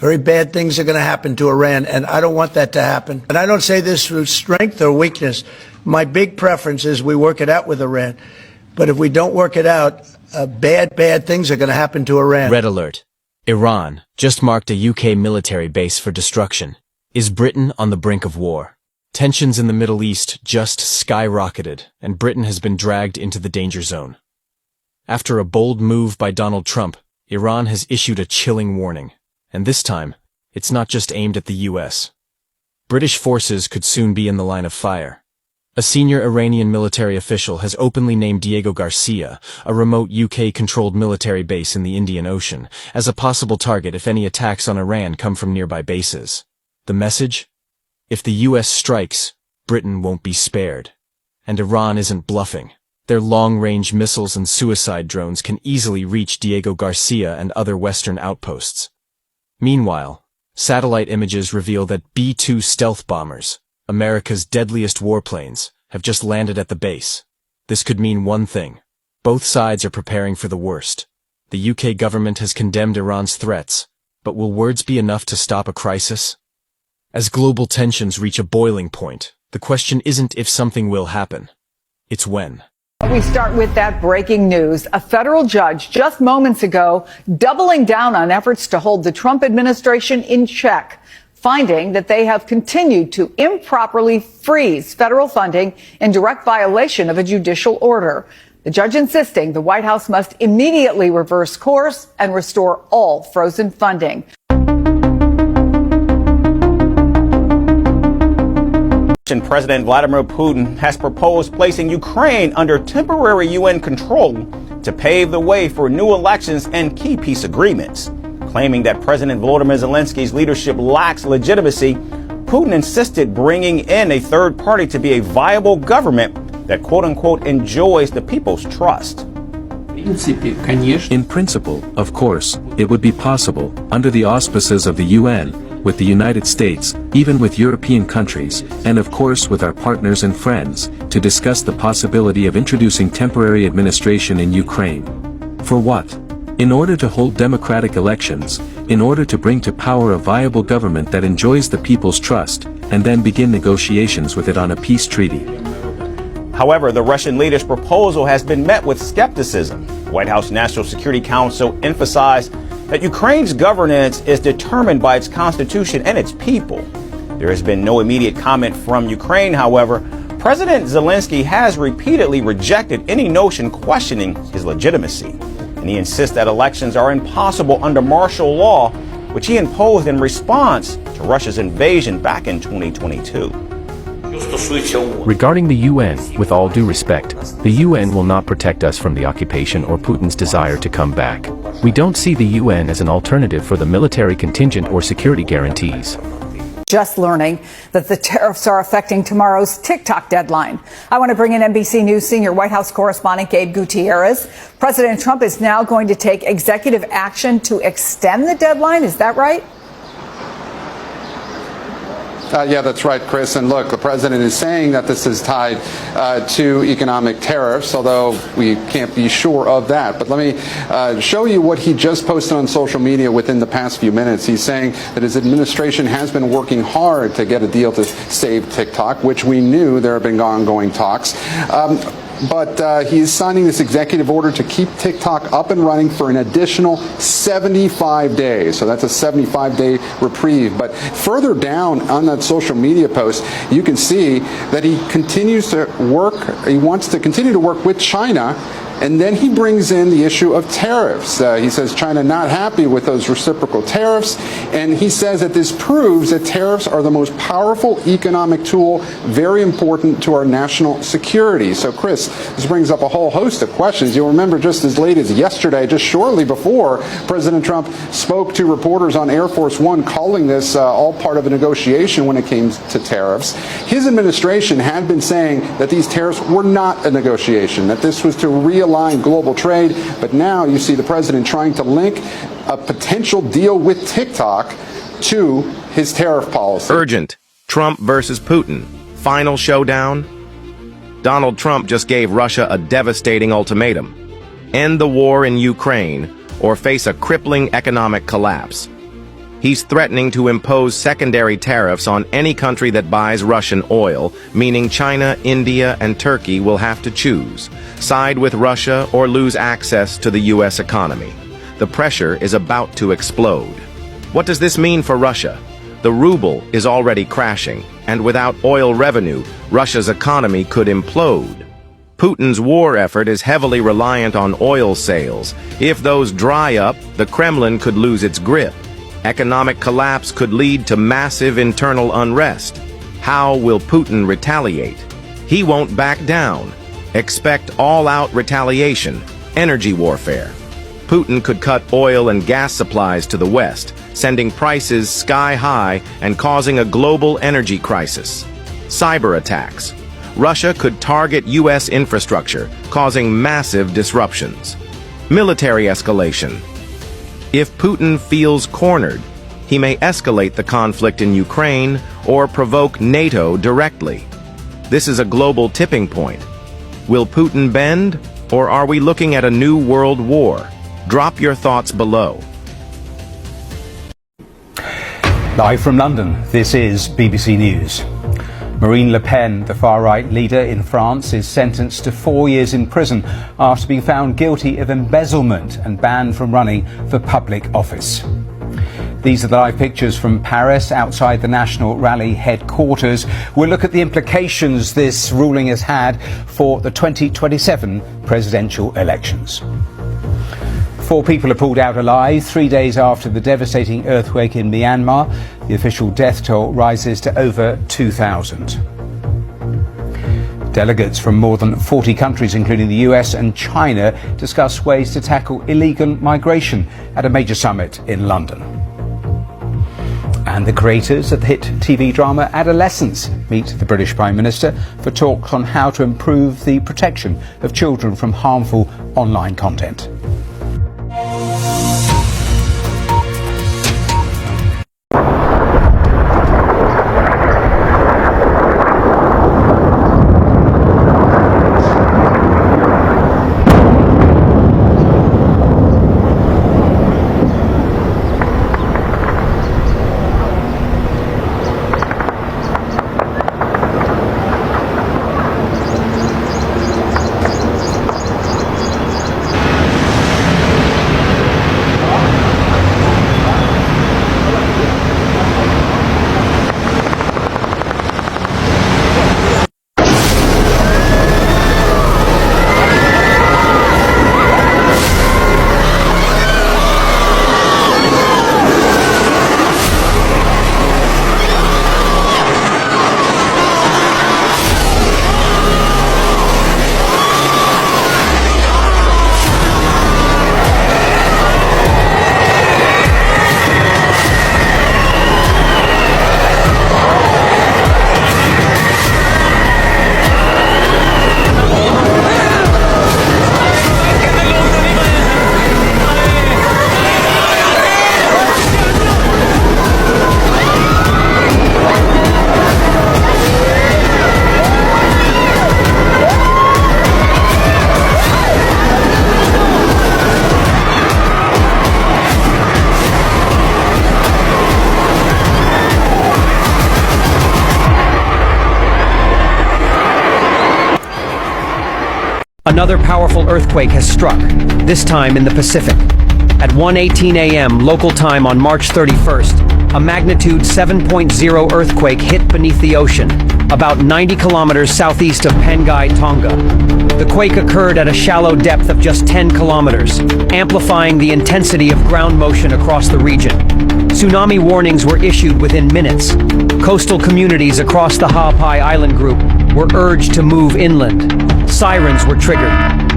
Very bad things are going to happen to Iran, and I don't want that to happen. And I don't say this through strength or weakness. My big preference is we work it out with Iran. But if we don't work it out, bad things are going to happen to Iran. Red alert. Iran just marked a UK military base for destruction. Is Britain on the brink of war? Tensions in the Middle East just skyrocketed, and Britain has been dragged into the danger zone. After a bold move by Donald Trump, Iran has issued a chilling warning. And this time, it's not just aimed at the US. British forces could soon be in the line of fire. A senior Iranian military official has openly named Diego Garcia, a remote UK-controlled military base in the Indian Ocean, as a possible target if any attacks on Iran come from nearby bases. The message? If the US strikes, Britain won't be spared. And Iran isn't bluffing. Their long-range missiles and suicide drones can easily reach Diego Garcia and other Western outposts. Meanwhile, satellite images reveal that B-2 stealth bombers, America's deadliest warplanes, have just landed at the base. This could mean one thing. Both sides are preparing for the worst. The UK government has condemned Iran's threats, but will words be enough to stop a crisis? As global tensions reach a boiling point, the question isn't if something will happen. It's when. We start with that breaking news. A federal judge just moments ago doubling down on efforts to hold the Trump administration in check, finding that they have continued to improperly freeze federal funding in direct violation of a judicial order. The judge insisting the White House must immediately reverse course and restore all frozen funding. President Vladimir Putin has proposed placing Ukraine under temporary UN control to pave the way for new elections and key peace agreements. Claiming that President Volodymyr Zelensky's leadership lacks legitimacy, Putin insisted bringing in a third party to be a viable government that, quote-unquote, enjoys the people's trust. In principle, of course, it would be possible, under the auspices of the UN, with the United States, even with European countries, and of course with our partners and friends, to discuss the possibility of introducing temporary administration in Ukraine. For what? In order to hold democratic elections, in order to bring to power a viable government that enjoys the people's trust, and then begin negotiations with it on a peace treaty. However, the Russian leader's proposal has been met with skepticism. White House National Security Council emphasized that Ukraine's governance is determined by its constitution and its people. There has been no immediate comment from Ukraine, however. President Zelensky has repeatedly rejected any notion questioning his legitimacy, and he insists that elections are impossible under martial law, which he imposed in response to Russia's invasion back in 2022. Regarding the UN, with all due respect, the UN will not protect us from the occupation or Putin's desire to come back. We don't see the UN as an alternative for the military contingent or security guarantees. Just learning that the tariffs are affecting tomorrow's TikTok deadline. I want to bring in NBC News senior White House correspondent Gabe Gutierrez. President Trump is now going to take executive action to extend the deadline. Is that right? Yeah, that's right, Chris. And look, the president is saying that this is tied to economic tariffs, although we can't be sure of that. But let me show you what he just posted on social media within the past few minutes. He's saying that his administration has been working hard to get a deal to save TikTok, which we knew there have been ongoing talks. But he's signing this executive order to keep TikTok up and running for an additional 75 days. So that's a 75-day reprieve. But further down on that social media post, you can see that he continues to work. He wants to continue to work with China. And then he brings in the issue of tariffs. He says China not happy with those reciprocal tariffs. And he says that this proves that tariffs are the most powerful economic tool, very important to our national security. So, Chris, this brings up a whole host of questions. You'll remember just as late as yesterday, just shortly before President Trump spoke to reporters on Air Force One, calling this all part of a negotiation when it came to tariffs. His administration had been saying that these tariffs were not a negotiation, that this was to realign global trade, but now you see the president trying to link a potential deal with TikTok to his tariff policy. Urgent. Trump versus Putin. Final showdown. Donald Trump just gave Russia a devastating ultimatum. End the war in Ukraine or face a crippling economic collapse. He's threatening to impose secondary tariffs on any country that buys Russian oil, meaning China, India, and Turkey will have to choose, side with Russia or lose access to the U.S. economy. The pressure is about to explode. What does this mean for Russia? The ruble is already crashing, and without oil revenue, Russia's economy could implode. Putin's war effort is heavily reliant on oil sales. If those dry up, the Kremlin could lose its grip. Economic collapse could lead to massive internal unrest. How will Putin retaliate? He won't back down. Expect all-out retaliation, energy warfare. Putin could cut oil and gas supplies to the West, sending prices sky high and causing a global energy crisis. Cyber attacks. Russia could target U.S. infrastructure, causing massive disruptions. Military escalation. If Putin feels cornered, he may escalate the conflict in Ukraine or provoke NATO directly. This is a global tipping point. Will Putin bend, or are we looking at a new world war? Drop your thoughts below. Live from London, this is BBC News. Marine Le Pen, the far-right leader in France, is sentenced to 4 years in prison after being found guilty of embezzlement and banned from running for public office. These are the live pictures from Paris, outside the National Rally headquarters. We'll look at the implications this ruling has had for the 2027 presidential elections. 4 people are pulled out alive 3 days after the devastating earthquake in Myanmar. The official death toll rises to over 2,000. Delegates from more than 40 countries, including the US and China, discuss ways to tackle illegal migration at a major summit in London. And the creators of the hit TV drama Adolescence meet the British Prime Minister for talks on how to improve the protection of children from harmful online content. Another powerful earthquake has struck, this time in the Pacific. At 1:18 a.m. local time on March 31st, a magnitude 7.0 earthquake hit beneath the ocean, about 90 kilometers southeast of Pangai, Tonga. The quake occurred at a shallow depth of just 10 kilometers, amplifying the intensity of ground motion across the region. Tsunami warnings were issued within minutes. Coastal communities across the Ha'apai Island group were urged to move inland. Sirens were triggered.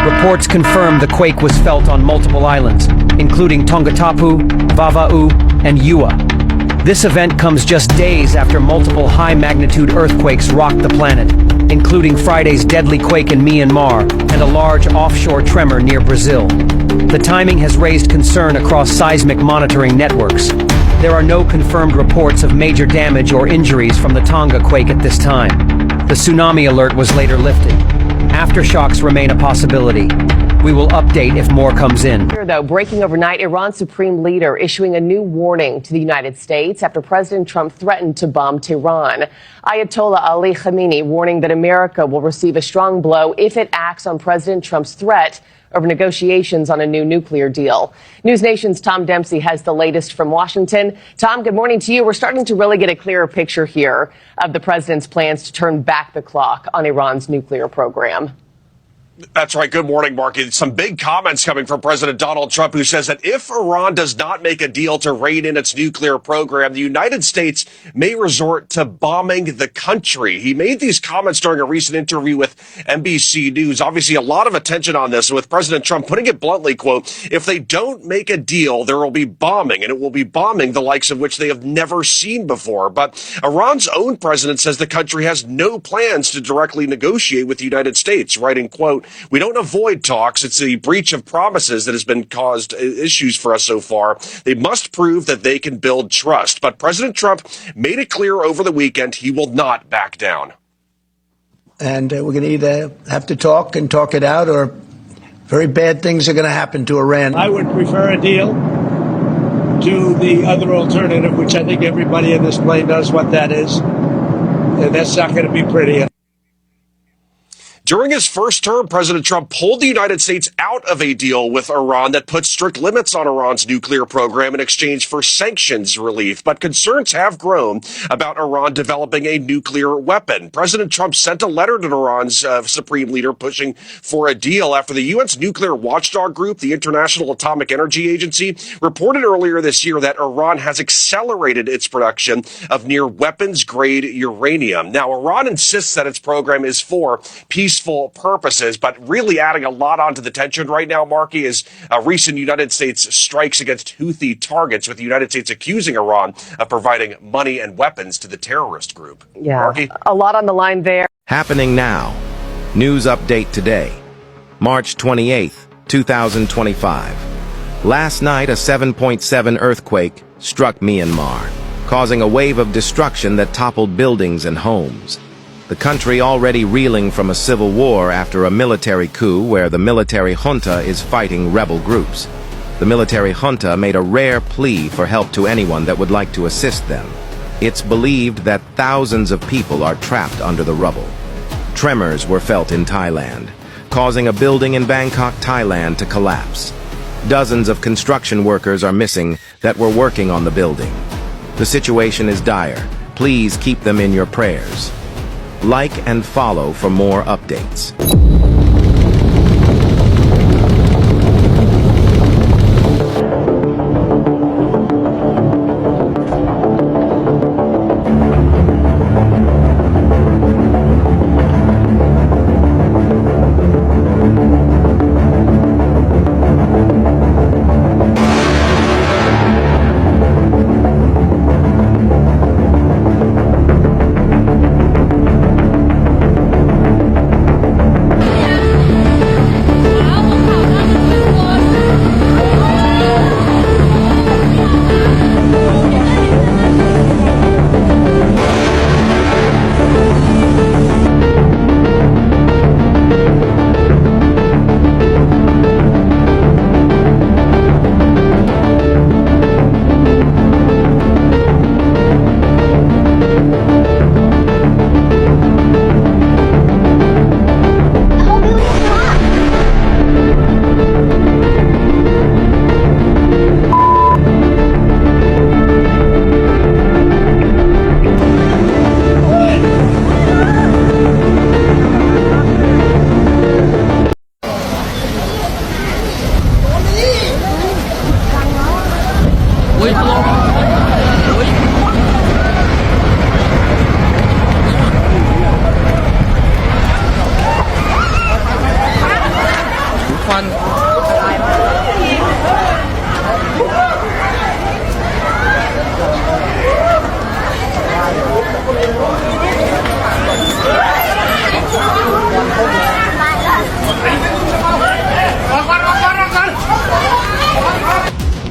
Reports confirmed the quake was felt on multiple islands, including Tongatapu, Vava'u, and Eua. This event comes just days after multiple high-magnitude earthquakes rocked the planet, including Friday's deadly quake in Myanmar and a large offshore tremor near Brazil. The timing has raised concern across seismic monitoring networks. There are no confirmed reports of major damage or injuries from the Tonga quake at this time. The tsunami alert was later lifted. Aftershocks remain a possibility. We will update if more comes in. Here, though, breaking overnight, Iran's supreme leader issuing a new warning to the United States after President Trump threatened to bomb Tehran. Ayatollah Ali Khamenei warning that America will receive a strong blow if it acts on President Trump's threat over negotiations on a new nuclear deal. News Nation's Tom Dempsey has the latest from Washington. Tom, good morning to you. We're starting to really get a clearer picture here of the president's plans to turn back the clock on Iran's nuclear program. That's right. Good morning, Mark. Some big comments coming from President Donald Trump, who says that if Iran does not make a deal to rein in its nuclear program, the United States may resort to bombing the country. He made these comments during a recent interview with NBC News. Obviously, a lot of attention on this, with President Trump putting it bluntly, quote, if they don't make a deal, there will be bombing, and it will be bombing the likes of which they have never seen before. But Iran's own president says the country has no plans to directly negotiate with the United States, writing, quote, we don't avoid talks. It's a breach of promises that has been caused issues for us so far. They must prove that they can build trust. But President Trump made it clear over the weekend he will not back down. And we're going to either have to talk and talk it out, or very bad things are going to happen to Iran. I would prefer a deal to the other alternative, which I think everybody in this plane knows what that is. And that's not going to be pretty. During his first term, President Trump pulled the United States out of a deal with Iran that put strict limits on Iran's nuclear program in exchange for sanctions relief. But concerns have grown about Iran developing a nuclear weapon. President Trump sent a letter to Iran's supreme leader pushing for a deal after the UN's nuclear watchdog group, the International Atomic Energy Agency, reported earlier this year that Iran has accelerated its production of near weapons-grade uranium. Now, Iran insists that its program is for peaceful purposes, but really adding a lot onto the tension right now, Marky, is recent United States strikes against Houthi targets, with the United States accusing Iran of providing money and weapons to the terrorist group. Yeah, Marky? a lot on the line there. Happening now. News update today. March 28th, 2025. Last night, a 7.7 earthquake struck Myanmar, causing a wave of destruction that toppled buildings and homes. The country already reeling from a civil war after a military coup where the military junta is fighting rebel groups. The military junta made a rare plea for help to anyone that would like to assist them. It's believed that thousands of people are trapped under the rubble. Tremors were felt in Thailand, causing a building in Bangkok, Thailand to collapse. Dozens of construction workers are missing that were working on the building. The situation is dire. Please keep them in your prayers. Like and follow for more updates.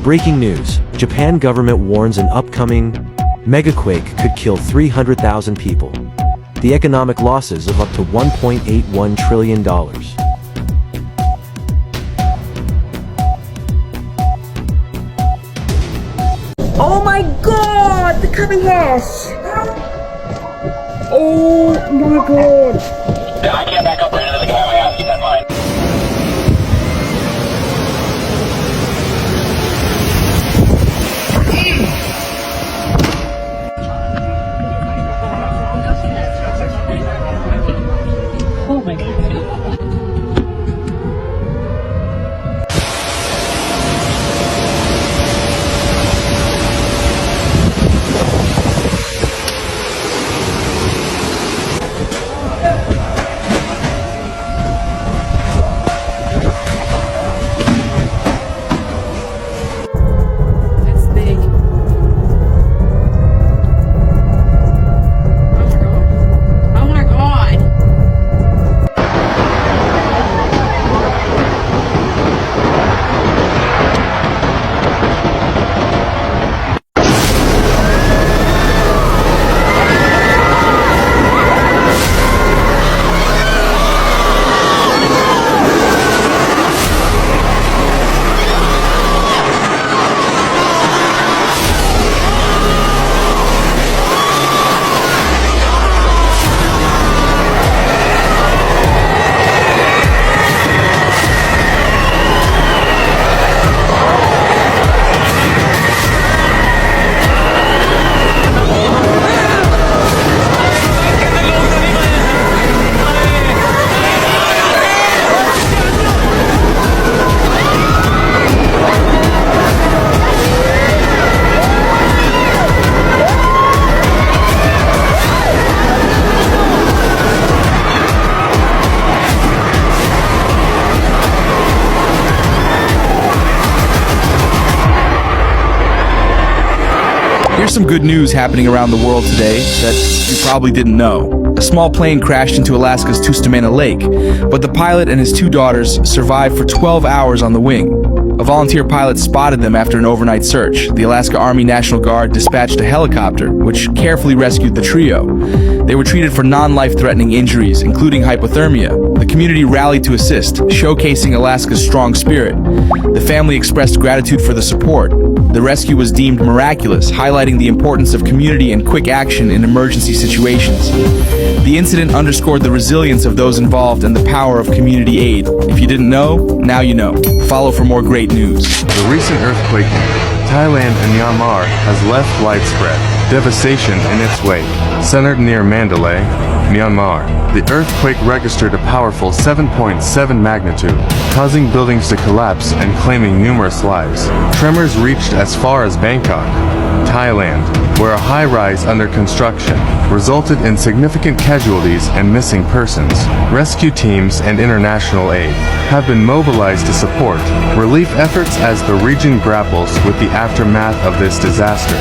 Breaking news. Japan government warns an upcoming megaquake could kill 300,000 people. The economic losses of up to $1.81 trillion. coming house. Oh my god. Yeah, I can't back up right into the guy in my house. Keep that in mind. Oh my god. Here's some good news happening around the world today that you probably didn't know. A small plane crashed into Alaska's Tustamena Lake, but the pilot and his 2 daughters survived for 12 hours on the wing. A volunteer pilot spotted them after an overnight search. The Alaska Army National Guard dispatched a helicopter, which carefully rescued the trio. They were treated for non-life-threatening injuries, including hypothermia. The community rallied to assist, showcasing Alaska's strong spirit. The family expressed gratitude for the support. The rescue was deemed miraculous, highlighting the importance of community and quick action in emergency situations. The incident underscored the resilience of those involved and the power of community aid. If you didn't know, now you know. Follow for more great news. The recent earthquake in Thailand and Myanmar has left widespread devastation in its wake. Centered near Mandalay, Myanmar, the earthquake registered a powerful 7.7 magnitude, causing buildings to collapse and claiming numerous lives. Tremors reached as far as Bangkok, Thailand, where a high-rise under construction resulted in significant casualties and missing persons. Rescue teams and international aid have been mobilized to support relief efforts as the region grapples with the aftermath of this disaster.